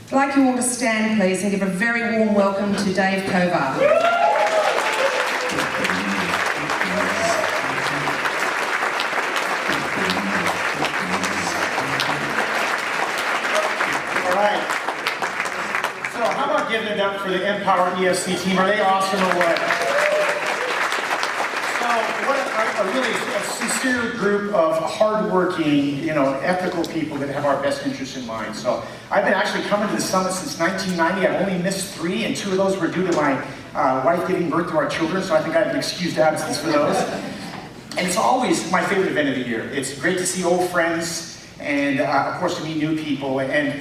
I'd like you all to stand, please, and give a very warm welcome to Dave Kovar. Giving it up for the MPower ESC team. Are they awesome or what? So, what a really sincere group of hardworking, ethical people that have our best interests in mind. So, I've been actually coming to the summit since 1990. I've only missed 3, and 2 of those were due to my wife giving birth to our children, so I think I have an excused absence for those. And it's always my favorite event of the year. It's great to see old friends, and of course to meet new people. And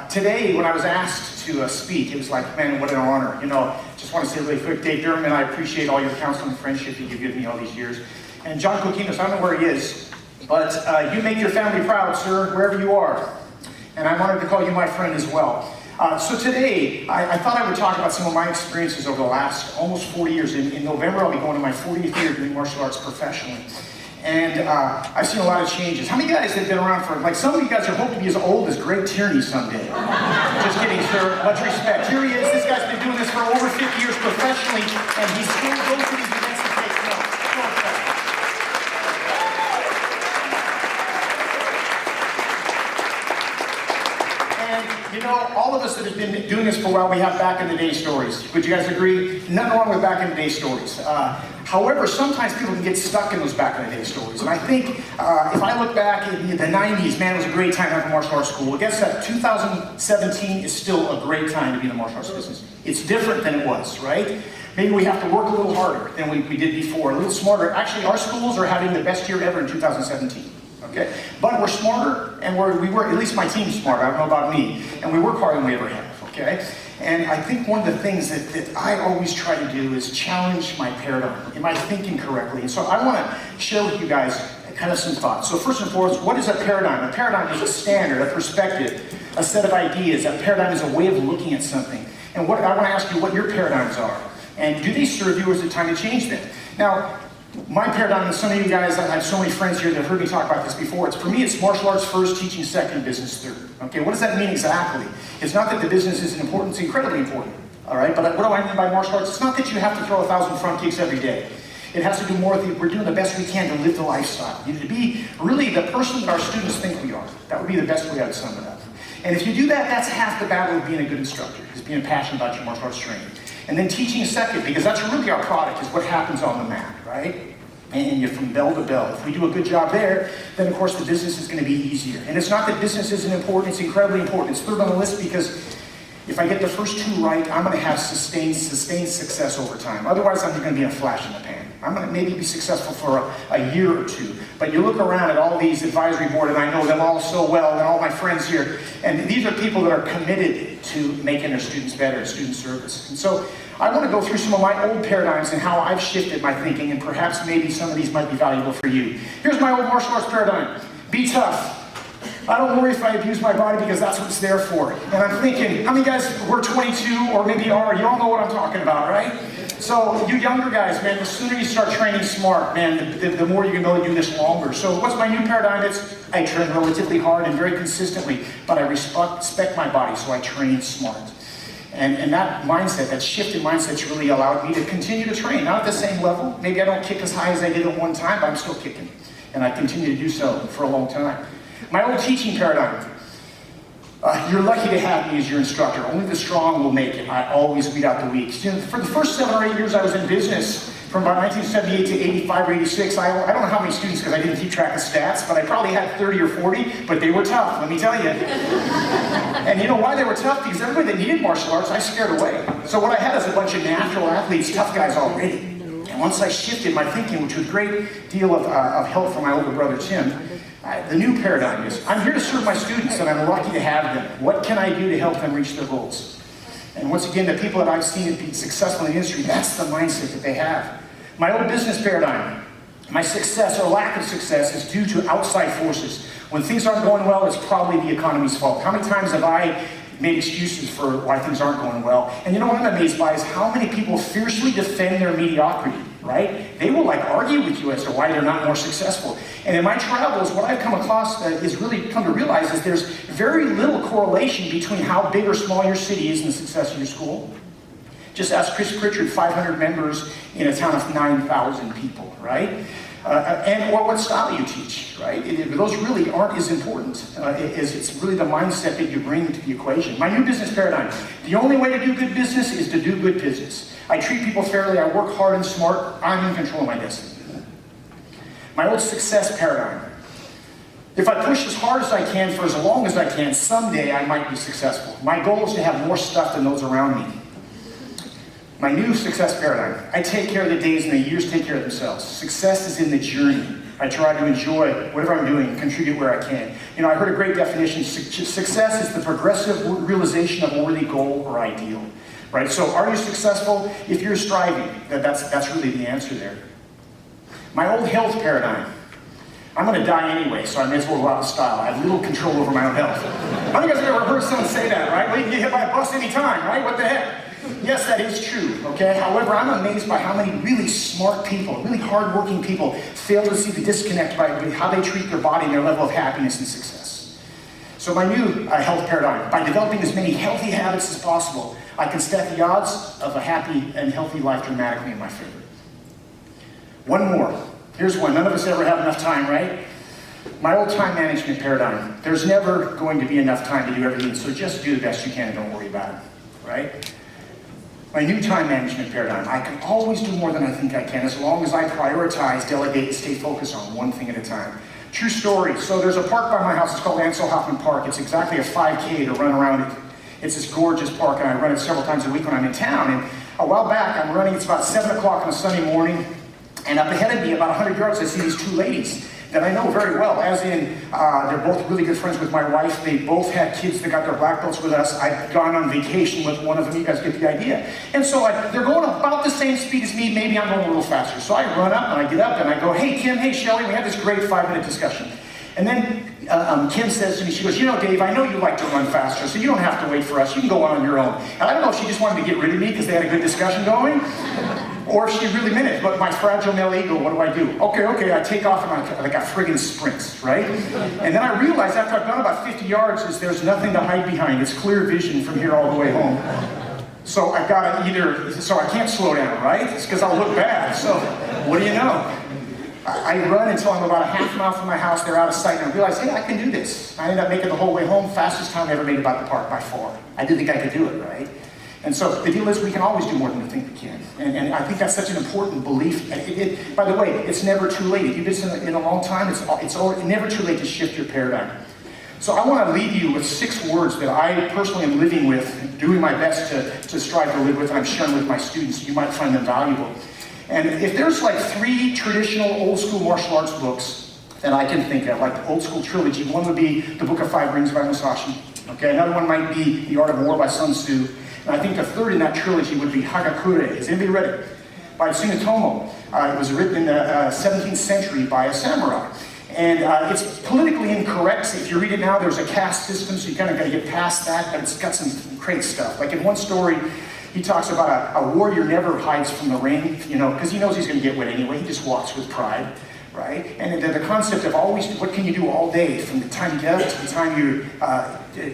today, when I was asked to speak, it was like, man, what an honor. Just want to say really quick, Dave Durham, I appreciate all your counsel and friendship that you've given me all these years. And John Coquinos, I don't know where he is, but you make your family proud, sir, wherever you are. And I'm honored to call you my friend as well. So today, I thought I would talk about some of my experiences over the last almost 40 years. In November, I'll be going to my 40th year doing martial arts professionally. And I've seen a lot of changes. How many guys have been around for, some of you guys are hoping to be as old as Greg Tierney someday. Just kidding, sir. Much respect. Here he is. This guy's been doing this for over 50 years professionally, and he still goes to these events to take notes. And, all of us that have been doing this for a while, we have back-in-the-day stories. Would you guys agree? Nothing wrong with back-in-the-day stories. However, sometimes people can get stuck in those back-in-the-day stories. And I think if I look back in the 90s, man, it was a great time to have a martial arts school. I guess that 2017 is still a great time to be in the martial arts business. It's different than it was, right? Maybe we have to work a little harder than we did before, a little smarter. Actually, our schools are having the best year ever in 2017. Okay? But we're smarter, and we work, at least my team's smarter, I don't know about me, and we work harder than we ever have, okay? And I think one of the things that I always try to do is challenge my paradigm. Am I thinking correctly? And so I want to share with you guys kind of some thoughts. So first and foremost, what is a paradigm? A paradigm is a standard, a perspective, a set of ideas. A paradigm is a way of looking at something. And I want to ask you what your paradigms are. And do they serve you, or is it time to change them? Now, my paradigm, and some of you guys, I have so many friends here that have heard me talk about this before. For me, it's martial arts first, teaching second, business third. Okay, what does that mean exactly? It's not that the business isn't important, it's incredibly important. All right, but what do I mean by martial arts? It's not that you have to throw 1,000 front kicks every day. It has to do more with we're doing the best we can to live the lifestyle. You need to be really the person that our students think we are. That would be the best way I would sum it up. And if you do that, that's half the battle of being a good instructor, is being passionate about your martial arts training. And then teaching second, because that's really our product, is what happens on the mat, right? And you're from bell to bell. If we do a good job there, then of course the business is going to be easier. And it's not that business isn't important, it's incredibly important. It's third on the list because if I get the first 2 right, I'm going to have sustained success over time. Otherwise, I'm going to be a flash in the pan. I'm going to maybe be successful for a year or 2. But you look around at all these advisory boards, and I know them all so well, and all my friends here, and these are people that are committed to making their students better, student service. And so I want to go through some of my old paradigms and how I've shifted my thinking, and perhaps maybe some of these might be valuable for you. Here's my old martial arts paradigm. Be tough. I don't worry if I abuse my body because that's what it's there for. And I'm thinking, how many guys were 22 or maybe are? You all know what I'm talking about, right? So you younger guys, man, the sooner you start training smart, man, the more you're going to do this longer. So what's my new paradigm? It's I train relatively hard and very consistently, but I respect my body, so I train smart. And that mindset, that shift in mindset's really allowed me to continue to train. Not at the same level. Maybe I don't kick as high as I did at one time, but I'm still kicking. And I continue to do so for a long time. My old teaching paradigm. You're lucky to have me as your instructor. Only the strong will make it. I always weed out the weak. For the first 7 or 8 years I was in business, from about 1978 to 85 or 86, I don't know how many students because I didn't keep track of stats, but I probably had 30 or 40, but they were tough, let me tell you. And you know why they were tough? Because everybody that needed martial arts, I scared away. So what I had is a bunch of natural athletes, tough guys already. And once I shifted my thinking, which was a great deal of help from my older brother, Tim, the new paradigm is, I'm here to serve my students and I'm lucky to have them. What can I do to help them reach their goals? And once again, the people that I've seen be successful in the industry, that's the mindset that they have. My old business paradigm, my success or lack of success is due to outside forces. When things aren't going well, it's probably the economy's fault. How many times have I made excuses for why things aren't going well? And you know what I'm amazed by is how many people fiercely defend their mediocrity, right? They will like argue with you as to why they're not more successful. And in my travels, what I've come across is really come to realize is there's very little correlation between how big or small your city is and the success of your school. Just ask Chris Pritchard, 500 members in a town of 9,000 people, right? Or what style you teach, right? Those really aren't as important. It's really the mindset that you bring to the equation. My new business paradigm. The only way to do good business is to do good business. I treat people fairly, I work hard and smart, I'm in control of my destiny. My old success paradigm. If I push as hard as I can for as long as I can, someday I might be successful. My goal is to have more stuff than those around me. My new success paradigm. I take care of the days and the years take care of themselves. Success is in the journey. I try to enjoy whatever I'm doing, contribute where I can. You know, I heard a great definition. Success is the progressive realization of a worthy goal or ideal. Right? So are you successful? If you're striving, that's really the answer there. My old health paradigm. I'm going to die anyway, so I may as well go out in style. I have little control over my own health. How many of you guys have ever heard someone say that, right? Well, you can get hit by a bus anytime, right? What the heck? Yes, that is true, okay? However, I'm amazed by how many really smart people, really hardworking people fail to see the disconnect by how they treat their body and their level of happiness and success. So my new health paradigm, by developing as many healthy habits as possible, I can stack the odds of a happy and healthy life dramatically in my favor. One more. Here's one. None of us ever have enough time, right? My old time management paradigm. There's never going to be enough time to do everything, so just do the best you can and don't worry about it, right? My new time management paradigm. I can always do more than I think I can as long as I prioritize, delegate, and stay focused on one thing at a time. True story. So there's a park by my house. It's called Ansel Hoffman Park. It's exactly a 5K to run around it. It's this gorgeous park, and I run it several times a week when I'm in town. And a while back, I'm running. It's about 7 o'clock on a Sunday morning, and up ahead of me, about 100 yards, I see these two ladies that I know very well, as in they're both really good friends with my wife. They both had kids that got their black belts with us. I'd gone on vacation with one of them. You guys get the idea. And so they're going about the same speed as me. Maybe I'm going a little faster. So I run up and I get up and I go, hey, Kim, hey, Shelly, we had this great 5-minute discussion. And then Kim says to me, she goes, you know, Dave, I know you like to run faster, so you don't have to wait for us. You can go on your own. And I don't know if she just wanted to get rid of me because they had a good discussion going, or if she really meant it. But my fragile male ego, what do? Okay, I take off and I like a friggin' sprint, right? And then I realize after I've gone about 50 yards is there's nothing to hide behind. It's clear vision from here all the way home. So I've got to so I can't slow down, right? It's because I'll look bad. So what do you know? I run until I'm about a half mile from my house. They're out of sight, and I realize, hey, I can do this. I ended up making the whole way home. Fastest time I ever made about the park by far. I didn't think I could do it, right? And so the deal is we can always do more than we think we can. And I think that's such an important belief. By the way, it's never too late. If you've been in a long time, it's never too late to shift your paradigm. So I want to leave you with 6 words that I personally am living with, doing my best to strive to live with, and I'm sharing with my students. You might find them valuable. And if there's like 3 traditional old school martial arts books that I can think of, like the old school trilogy, one would be The Book of 5 Rings by Musashi. Okay, another one might be The Art of War by Sun Tzu. And I think the third in that trilogy would be Hagakure. Has anybody read it? By Tsunetomo. It was written in the 17th century by a samurai. And it's politically incorrect. If you read it now, there's a caste system, so you kind of got to get past that, but it's got some great stuff. Like in one story, he talks about a warrior never hides from the ring, you know, because he knows he's going to get wet anyway. He just walks with pride, right? And the concept of always, what can you do all day, from the time you get up to the time you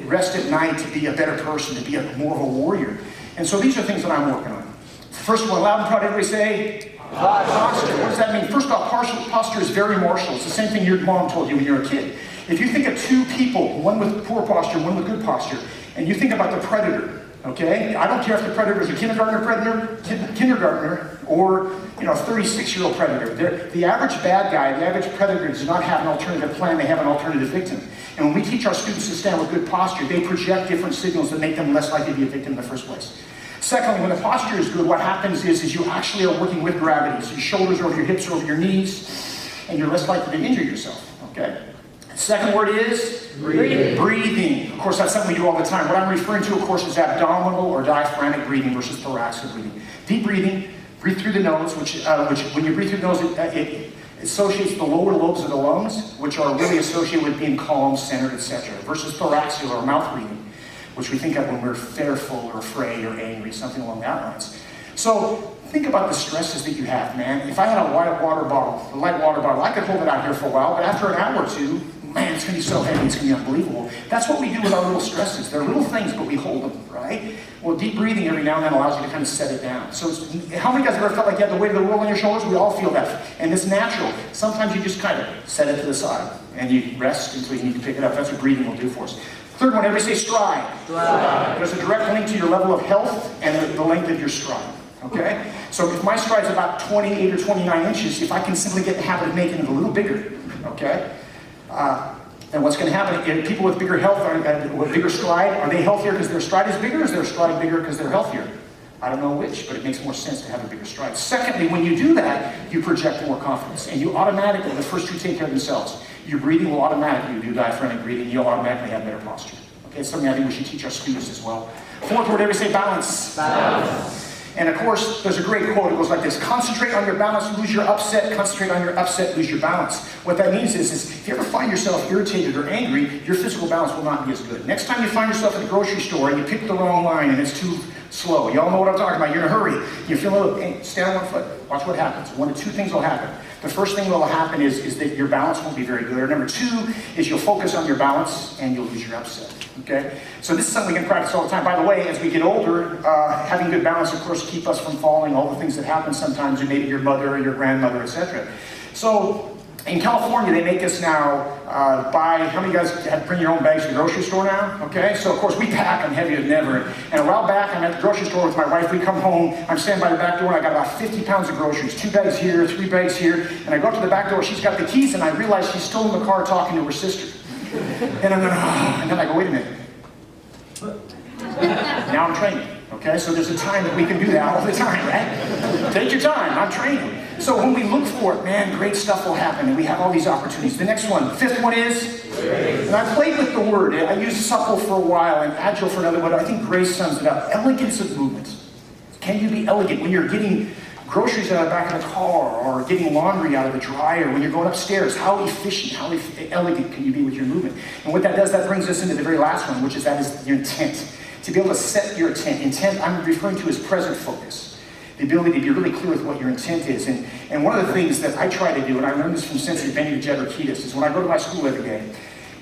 rest at night, to be a better person, to be more of a warrior. And so these are things that I'm working on. First one, loud and proud, everybody say, posture. What does that mean? First off, posture is very martial. It's the same thing your mom told you when you were a kid. If you think of 2 people, one with poor posture, one with good posture, and you think about the predator, okay? I don't care if the predator is a kindergartner or, you know, a 36-year-old predator. The average bad guy, the average predator does not have an alternative plan, they have an alternative victim. And when we teach our students to stand with good posture, they project different signals that make them less likely to be a victim in the first place. Secondly, when the posture is good, what happens is you actually are working with gravity. So your shoulders are over your hips, are over your knees, and you're less likely to injure yourself, okay? Second word is breathing. Of course, that's something we do all the time. What I'm referring to, of course, is abdominal or diaphragmatic breathing versus thoracic breathing. Deep breathing, breathe through the nose, which when you breathe through the nose, it associates the lower lobes of the lungs, which are really associated with being calm, centered, etc., versus thoracic or mouth breathing, which we think of when we're fearful or afraid or angry, something along that lines. So think about the stresses that you have, man. If I had a light water bottle, I could hold it out here for a while, but after an hour or two, man, it's going to be so heavy, it's going to be unbelievable. That's what we do with our little stresses. They're little things, but we hold them, right? Well, deep breathing every now and then allows you to kind of set it down. So how many guys have ever felt like you have the weight of the world on your shoulders? We all feel that. And it's natural. Sometimes you just kind of set it to the side, and you rest until you need to pick it up. That's what breathing will do for us. Third one, everybody say stride. Stride. There's a direct link to your level of health and the length of your stride. Okay? So if my stride's about 28 or 29 inches, if I can simply get the habit of making it a little bigger, okay? Then what's going to happen, if people with bigger health, with bigger stride, are they healthier because their stride is bigger, or is their stride bigger because they're healthier? I don't know which, but it makes more sense to have a bigger stride. Secondly, when you do that, you project more confidence, and you automatically, the first two take care of themselves. Your breathing will automatically, you do diaphragmatic breathing, you'll automatically have better posture. Okay, it's something I think we should teach our students as well. Fourth word, everybody say balance. Balance. And of course, there's a great quote, it goes like this: concentrate on your balance, lose your upset, concentrate on your upset, lose your balance. What that means is if you ever find yourself irritated or angry, your physical balance will not be as good. Next time you find yourself at the grocery store and you pick the wrong line and it's too slow, y'all know what I'm talking about, you're in a hurry, you feel a little, hey, stand on one foot, watch what happens. One of two things will happen. The first thing that will happen is that your balance won't be very good. Or number two is you'll focus on your balance and you'll lose your upset. Okay? So this is something we can practice all the time. By the way, as we get older, having good balance, of course, keep us from falling, all the things that happen sometimes, and maybe your mother or your grandmother, etc. So in California, they make us now buy, how many of you guys have to bring your own bags to the grocery store now? Okay, so of course we pack, I'm heavy as never. And a while back, I'm at the grocery store with my wife, we come home, I'm standing by the back door, and I got about 50 pounds of groceries, 2 bags here, 3 bags here, and I go up to the back door, she's got the keys, and I realize she's still in the car talking to her sister. And I'm going, oh, and then I go, wait a minute. Now I'm training, okay? So there's a time that we can do that all the time, right? Take your time, I'm training. So when we look for it, man, great stuff will happen, and we have all these opportunities. The next one, the fifth one is grace. And I played with the word. I used supple for a while and agile for another, but I think grace sums it up. Elegance of movement. Can you be elegant when you're getting groceries out of the back of the car, or getting laundry out of the dryer, when you're going upstairs? How efficient, how elegant can you be with your movement? And what that does, that brings us into the very last one, which is your intent. To be able to set your intent, I'm referring to as present focus. The ability to be really clear with what your intent is. And one of the things that I try to do, and I learned this from Sensei Benny Jedrikitis, is when I go to my school every day,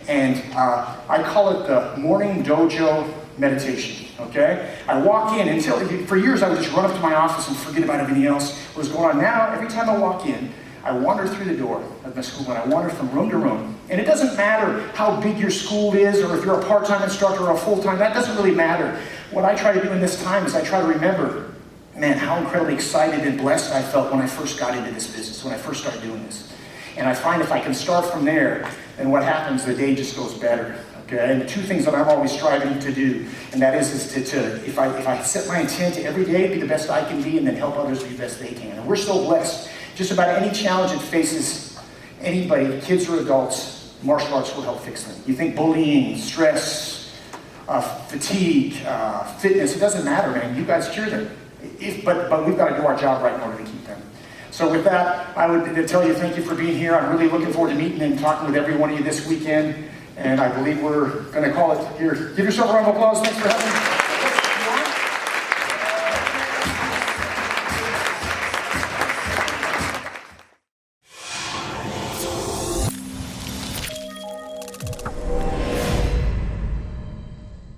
and I call it the morning dojo meditation, okay? I walk in, for years I would just run up to my office and forget about everything else what was going on. Now, every time I walk in, I wander through the door of my school, and I wander from room to room. And it doesn't matter how big your school is, or if you're a part-time instructor or a full-time, that doesn't really matter. What I try to do in this time is I try to remember, man, how incredibly excited and blessed I felt when I first got into this business, when I first started doing this. And I find if I can start from there, then what happens, the day just goes better. Okay? And the two things that I'm always striving to do, and that is to if I set my intent to every day be the best I can be, and then help others be the best they can. And we're so blessed. Just about any challenge that faces anybody, kids or adults, martial arts will help fix them. You think bullying, stress, fatigue, fitness, it doesn't matter, man. You guys cure them. But we've got to do our job right in order to keep them. So with that, I would tell you thank you for being here. I'm really looking forward to meeting and talking with every one of you this weekend. And I believe we're going to call it here. Give yourself a round of applause. Thanks for having me.